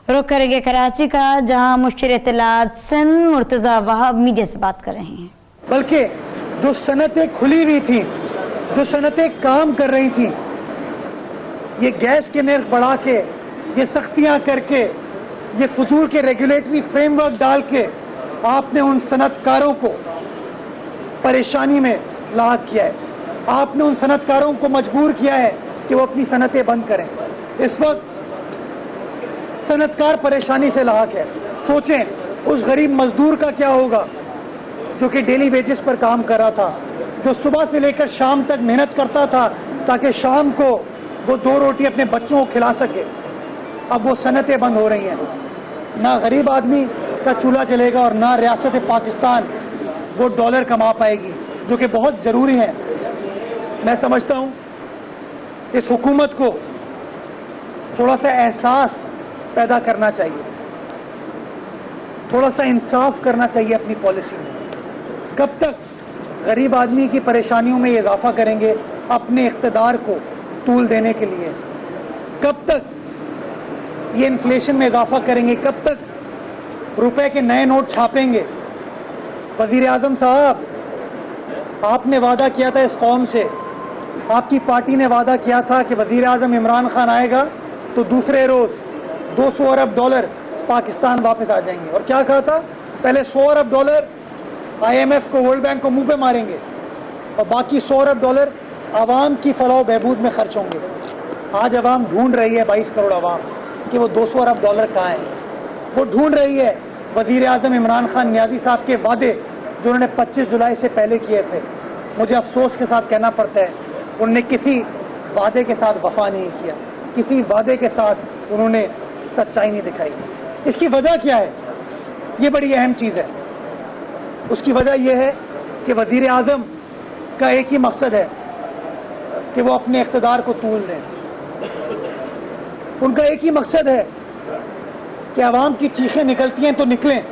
रुख करेंगे कराची का, जहां मुश्किल इत्तलात सिंध मुर्तज़ा वहाब मीडिया से बात कर रहे हैं। बल्कि जो सनतें खुली हुई थी, जो सनतें काम कर रही थी, ये गैस के नर्ख बढ़ा के, ये सख्तियां करके, ये फजूल के रेगुलेटरी फ्रेमवर्क डाल के आपने उन सनतकारों को परेशानी में लाक किया है। आपने उन सनतकारों को मजबूर किया है कि वो अपनी सनतें बंद करें। इस वक्त सनतकार परेशानी से लाक है। सोचें उस गरीब मजदूर का क्या होगा जो कि डेली वेजेस पर काम कर रहा था, जो सुबह से लेकर शाम तक मेहनत करता था ताकि शाम को वो 2 रोटी अपने बच्चों को खिला सके। अब वो सनतें बंद हो रही हैं, ना गरीब आदमी का चूल्हा चलेगा और ना रियासत पाकिस्तान वो डॉलर कमा पाएगी, जो कि बहुत ज़रूरी है। मैं समझता हूँ इस हुकूमत को थोड़ा सा एहसास पैदा करना चाहिए, थोड़ा सा इंसाफ करना चाहिए अपनी पॉलिसी में। कब तक गरीब आदमी की परेशानियों में इजाफा करेंगे अपने इख्तिदार को तूल देने के लिए? कब तक ये इन्फ्लेशन में इजाफा करेंगे? कब तक रुपए के नए नोट छापेंगे? वजीर आजम साहब, आपने वादा किया था इस कौम से, आपकी पार्टी ने वादा किया था कि वजीर आजम इमरान खान आएगा तो दूसरे रोज 200 अरब डॉलर पाकिस्तान वापस आ जाएंगे। और क्या कहा था? पहले 100 अरब डॉलर IMF को, वर्ल्ड बैंक को मुंह पे मारेंगे और बाकी 100 अरब डॉलर आवाम की फलाह बहबूद में खर्च होंगे। आज आवाम ढूंढ रही है, 22 करोड़ आवाम, कि वो 200 अरब डॉलर कहाँ हैं। वो ढूंढ रही है वजीर आजम इमरान खान नियाज़ी साहब के वादे जो उन्होंने 25 जुलाई से पहले किए थे। मुझे अफसोस के साथ कहना पड़ता है, उन्होंने किसी वादे के साथ वफा नहीं किया, किसी वादे के साथ उन्होंने सच्चाई नहीं दिखाई। इसकी वजह क्या है? ये बड़ी अहम चीज़ है। उसकी वजह यह है कि वजीर आजम का एक ही मकसद है कि वो अपने इख्तिदार को तूल दें। उनका एक ही मकसद है कि आवाम की चीखें निकलती हैं तो निकलें,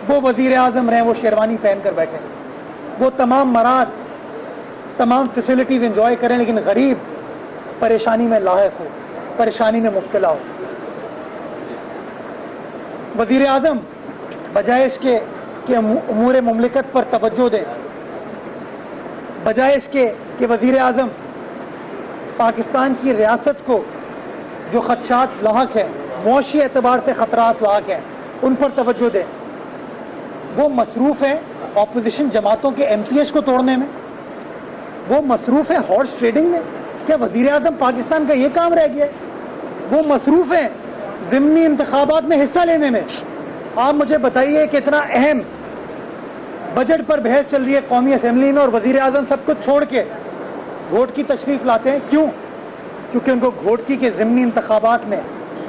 वो वजीर आजम रहें, वो शेरवानी पहन कर बैठें, वो तमाम मराद, तमाम फैसिलिटीज़ एंजॉय करें, लेकिन गरीब परेशानी में लायक हो, परेशानी में मुब्तला हो। वजीर आजम बजाय इसके कि उमूर मुमलिकत पर तवज्जो दें, बजाय इसके कि वजीर आजम पाकिस्तान की रियासत को जो खदशात लाहक है, मुआशी एतबार से ख़तरात लाहक हैं, उन पर तवज्जो दें, वो मसरूफ़ हैं अपोजिशन जमातों के MPs को तोड़ने में, वो मसरूफ़ है हॉर्स ट्रेडिंग में। क्या वजीर आजम पाकिस्तान का ये काम रह गया है? वो मसरूफ़ है ज़िमनी इंतखाबात में हिस्सा लेने में। आप मुझे बताइए कि इतना अहम बजट पर बहस चल रही है कौमी असेंबली में और वजीर आजम सब कुछ छोड़ के घोटकी तशरीफ लाते हैं। क्यों? क्योंकि उनको घोटकी के ज़िमनी इंतखाबात में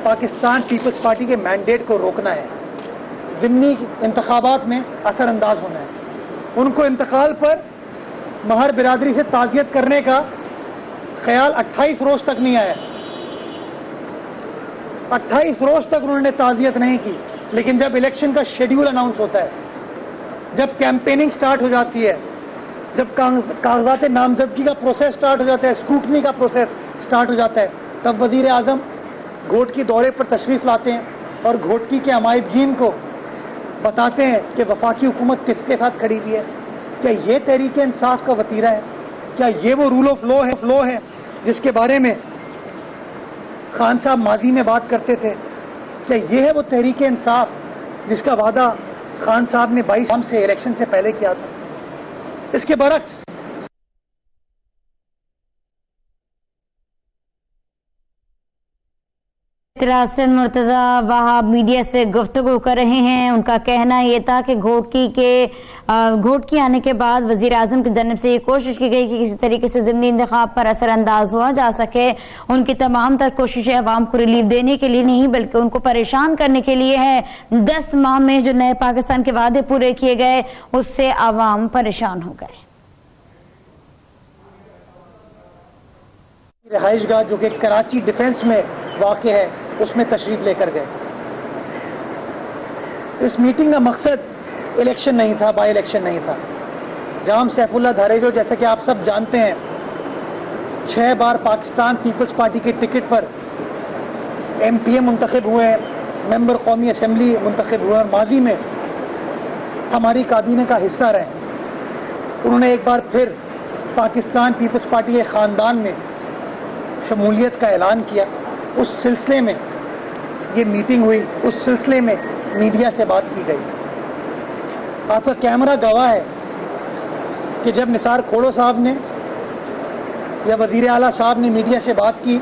पाकिस्तान पीपल्स पार्टी के मैंडेट को रोकना है, ज़िमनी इंतखाबात में असरअंदाज होना है। उनको इंतकाल पर महर बिरादरी से ताज़ियत करने का ख्याल 28 रोज़ तक नहीं आया। 28 रोज़ तक उन्होंने ताज़ियत नहीं की। लेकिन जब इलेक्शन का शेड्यूल अनाउंस होता है, जब कैंपेनिंग स्टार्ट हो जाती है, जब कागजात नामजदगी का प्रोसेस स्टार्ट हो जाता है, स्क्रूटनी का प्रोसेस स्टार्ट हो जाता है, तब वजीर आजम घोटकी दौरे पर तशरीफ़ लाते हैं और घोटकी के अमायदगीन को बताते हैं कि वफाकी हुकूमत किसके साथ खड़ी हुई है। क्या ये तहरीक इंसाफ का वतीरा है? क्या ये वो रूल ऑफ लॉ है जिसके बारे में खान साहब माजी में बात करते थे? क्या ये है वो तहरीक इंसाफ जिसका वादा खान साहब ने 22 से इलेक्शन से पहले किया था? इसके बरक्स सिंध मुर्तज़ा वहाब मीडिया से गुफ्तगू कर रहे हैं। उनका कहना यह था कि घोटकी आने के बाद वज़ीर आज़म की जानिब से ये कोशिश की गई कि किसी तरीके से ज़िमनी इंतखाब पर असरअंदाज हुआ जा सके। उनकी तमाम तर कोशिशें आवाम को रिलीफ देने के लिए नहीं बल्कि उनको परेशान करने के लिए है। 10 माह में जो नए पाकिस्तान के वादे पूरे किए गए उससे आवाम परेशान हो गए। रिहाइशगाह जो कि कराची डिफेंस में वाक़ है उसमें तशरीफ लेकर गए। इस मीटिंग का मकसद इलेक्शन नहीं था, बाई इलेक्शन नहीं था। जाम सैफुल्ला धारेजो जैसे कि आप सब जानते हैं 6 बार पाकिस्तान पीपल्स पार्टी के टिकट पर MPA मुंतखब हुए हैं। मेंबर कौमी असम्बली मुंतखब हुए और माजी में हमारी काबीने का हिस्सा रहे, उन्होंने एक बार फिर पाकिस्तान पीपल्स पार्टी के ख़ानदान में शमूलियत का ऐलान किया। उस सिलसिले में ये मीटिंग हुई, उस सिलसिले में मीडिया से बात की गई। आपका कैमरा गवाह है कि जब निसार खोड़ो साहब ने या वज़ीर आला साहब ने मीडिया से बात की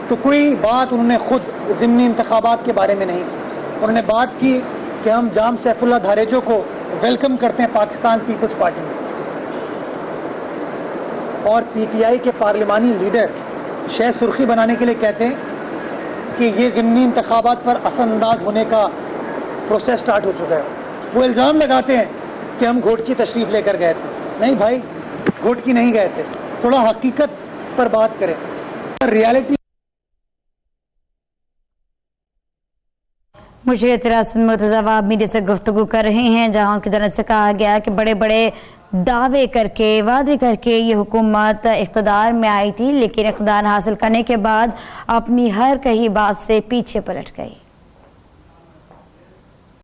तो कोई बात उन्होंने खुद ज़िमनी इंतखाबात के बारे में नहीं की। उन्होंने बात की कि हम जाम सैफुल्लाह धारेजो को वेलकम करते हैं पाकिस्तान पीपल्स पार्टी में, और पीटीआई के पार्लिमानी लीडर शह सुर्खी बनाने के लिए कहते हैं कि ये ज़िमनी इंतखाबात पर असरअंदाज होने का प्रोसेस स्टार्ट हो चुका है। वो इल्ज़ाम लगाते हैं कि हम घोटकी तशरीफ़ लेकर गए थे। नहीं भाई, घोटकी नहीं गए थे। थोड़ा हकीकत पर बात करें, रियलिटी। मुशीर इत्तलात मुर्तज़ा वहाब मीडिया से गुफ्तगू कर रहे हैं, जहां उनकी तरफ से कहा गया कि बड़े बड़े दावे करके, वादे करके ये हुकूमत इक़्तिदार में आई थी, लेकिन इक़्तिदार हासिल करने के बाद अपनी हर कही बात से पीछे पलट गई।